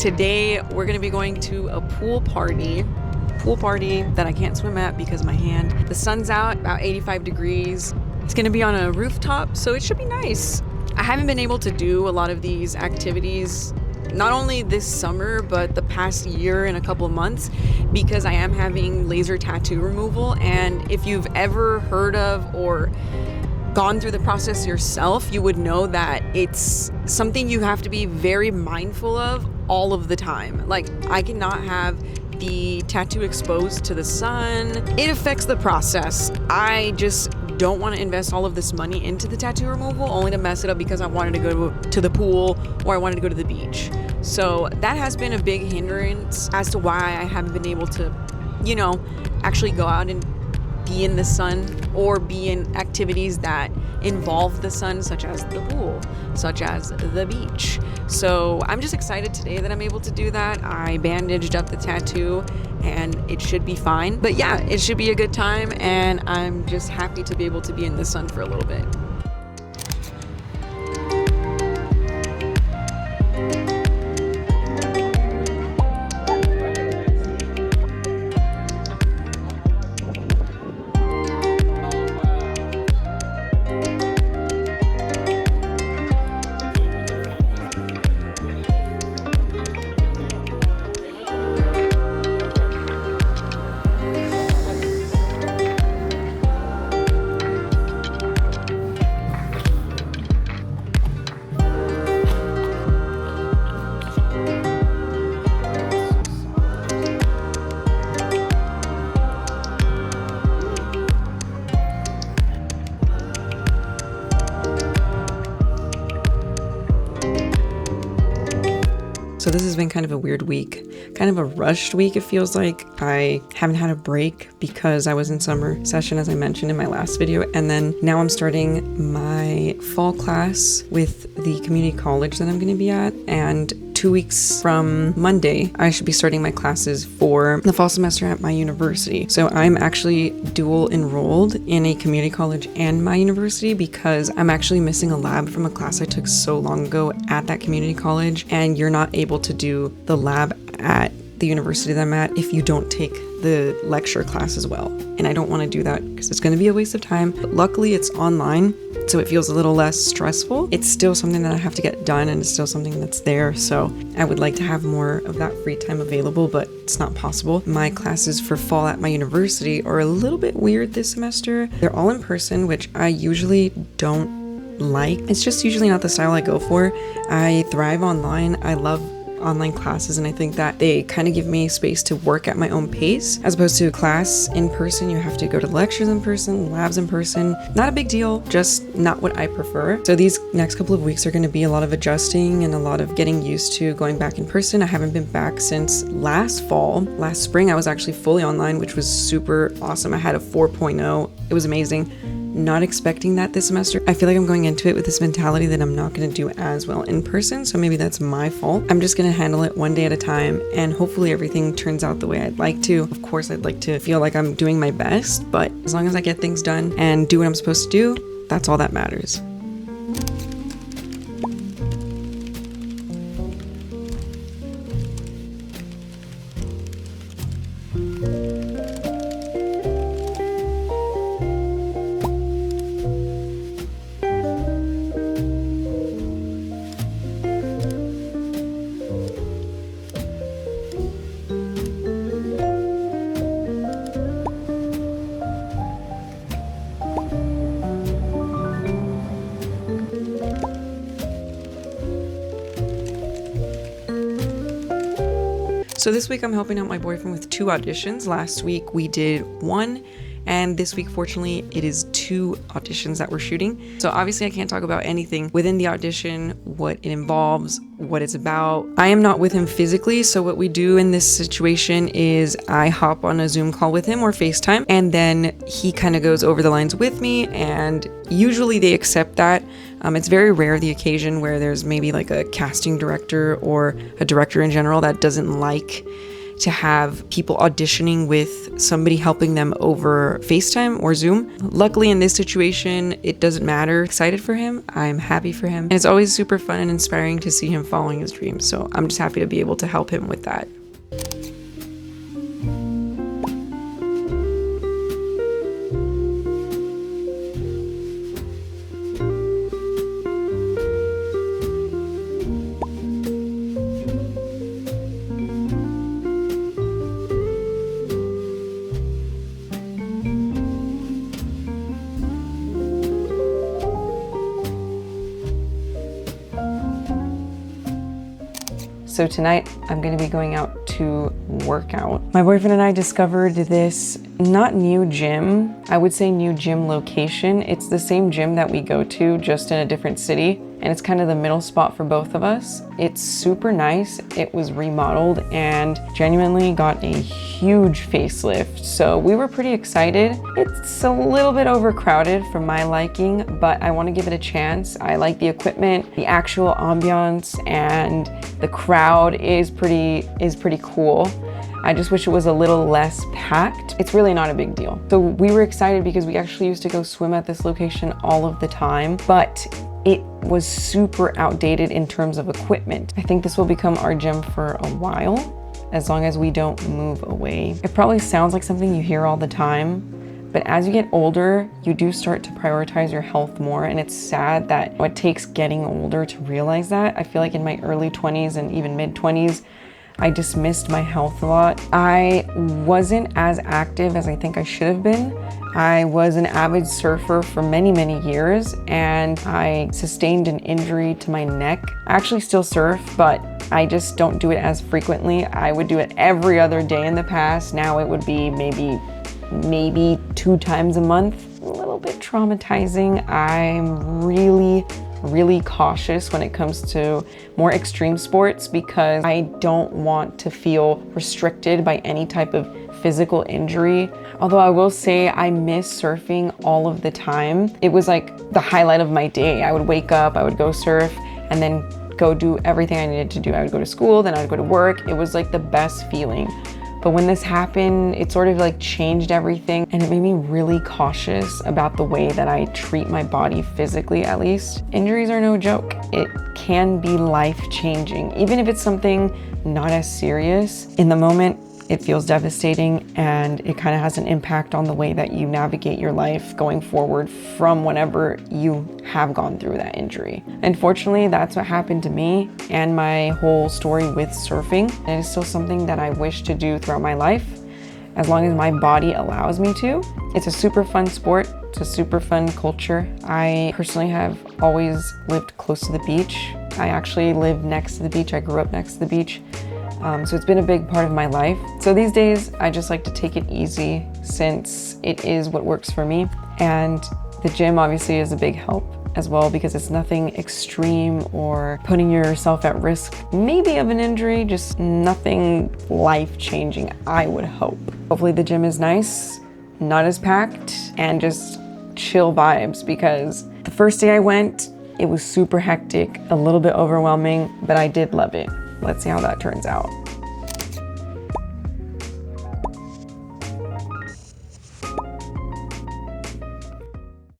Today we're gonna be going to a pool party that I can't swim at because of my hand. The sun's out, about 85 degrees. It's gonna be on a rooftop, so it should be nice. I haven't been able to do a lot of these activities, not only this summer, but the past year and a couple of months, because I am having laser tattoo removal. And if you've ever heard of or gone through the process yourself, you would know that it's something you have to be very mindful of all of the time. Like, I cannot have the tattoo exposed to the sun. It affects the process. I just don't want to invest all of this money into the tattoo removal only to mess it up because I wanted to go to the pool or I wanted to go to the beach. So that has been a big hindrance as to why I haven't been able to, actually go out and be in the sun or be in activities that involve the sun, such as the pool, such as the beach. So I'm just excited today that I'm able to do that. I bandaged up the tattoo and it should be fine. But yeah, it should be a good time, and I'm just happy to be able to be in the sun for a little bit. So this has been kind of a weird week, kind of a rushed week. It feels like I haven't had a break because I was in summer session, as I mentioned in my last video. And then now I'm starting my fall class with the community college that I'm going to be at. And 2 weeks from Monday, I should be starting my classes for the fall semester at my university. So I'm actually dual enrolled in a community college and my university because I'm actually missing a lab from a class I took so long ago at that community college, and you're not able to do the lab at the university that I'm at if you don't take the lecture class as well. And I don't want to do that because it's going to be a waste of time. But luckily it's online, so it feels a little less stressful. It's still something that I have to get done, and it's still something that's there. So I would like to have more of that free time available, but it's not possible. My classes for fall at my university are a little bit weird this semester. They're all in person, which I usually don't like. It's just usually not the style I go for. I thrive online. I love online classes, and I think that they kind of give me space to work at my own pace, as opposed to a class in person. You have to go to lectures in person, labs in person. Not a big deal, just not what I prefer. So these next couple of weeks are going to be a lot of adjusting and a lot of getting used to going back in person. I haven't been back since last fall. Last spring I was actually fully online, which was super awesome. I had a 4.0. It was amazing. Not expecting that this semester. I feel like I'm going into it with this mentality that I'm not going to do as well in person, so maybe that's my fault. I'm just going to handle it one day at a time, and hopefully everything turns out the way I'd like to. Of course, I'd like to feel like I'm doing my best, but as long as I get things done and do what I'm supposed to do, that's all that matters. So this week I'm helping out my boyfriend with 2 auditions. Last week we did 1, and this week fortunately it is 2 auditions that we're shooting. So obviously I can't talk about anything within the audition, what it involves, what it's about. I am not with him physically, so what we do in this situation is I hop on a Zoom call with him or FaceTime, and then he kind of goes over the lines with me, and usually they accept that. It's very rare the occasion where there's maybe like a casting director or a director in general that doesn't like to have people auditioning with somebody helping them over FaceTime or Zoom. Luckily in this situation, it doesn't matter. Excited for him. I'm happy for him. And it's always super fun and inspiring to see him following his dreams. So I'm just happy to be able to help him with that. So tonight I'm going to be going out to work out. My boyfriend and I discovered this not new gym, I would say new gym location. It's the same gym that we go to, just in a different city. And it's kind of the middle spot for both of us. It's super nice. It was remodeled and genuinely got a huge facelift. So we were pretty excited. It's a little bit overcrowded for my liking, but I want to give it a chance. I like the equipment, the actual ambiance, and the crowd is pretty cool. I just wish it was a little less packed. It's really not a big deal. So we were excited because we actually used to go swim at this location all of the time, but it was super outdated in terms of equipment. I think this will become our gym for a while, as long as we don't move away. It probably sounds like something you hear all the time, but as you get older, you do start to prioritize your health more, and it's sad that it takes getting older to realize that. I feel like in my early 20s and even mid 20s, I dismissed my health a lot. I wasn't as active as I think I should have been. I was an avid surfer for many, many years, and I sustained an injury to my neck. I actually still surf, but I just don't do it as frequently. I would do it every other day in the past. Now it would be maybe 2 times a month. A little bit traumatizing. I'm really cautious when it comes to more extreme sports because I don't want to feel restricted by any type of physical injury. Although I will say I miss surfing all of the time. It was like the highlight of my day. I would wake up, I would go surf, and then go do everything I needed to do. I would go to school, then I would go to work. It was like the best feeling. But when this happened, it sort of like changed everything, and it made me really cautious about the way that I treat my body physically, at least. Injuries are no joke. It can be life-changing, even if it's something not as serious. In the moment, it feels devastating, and it kind of has an impact on the way that you navigate your life going forward from whenever you have gone through that injury. Unfortunately, that's what happened to me and my whole story with surfing. It is still something that I wish to do throughout my life, as long as my body allows me to. It's a super fun sport. It's a super fun culture. I personally have always lived close to the beach. I actually live next to the beach. I grew up next to the beach. So it's been a big part of my life. So these days, I just like to take it easy since it is what works for me. And the gym obviously is a big help as well because it's nothing extreme or putting yourself at risk, maybe of an injury, just nothing life-changing, I would hope. Hopefully the gym is nice, not as packed, and just chill vibes because the first day I went, it was super hectic, a little bit overwhelming, but I did love it. Let's see how that turns out.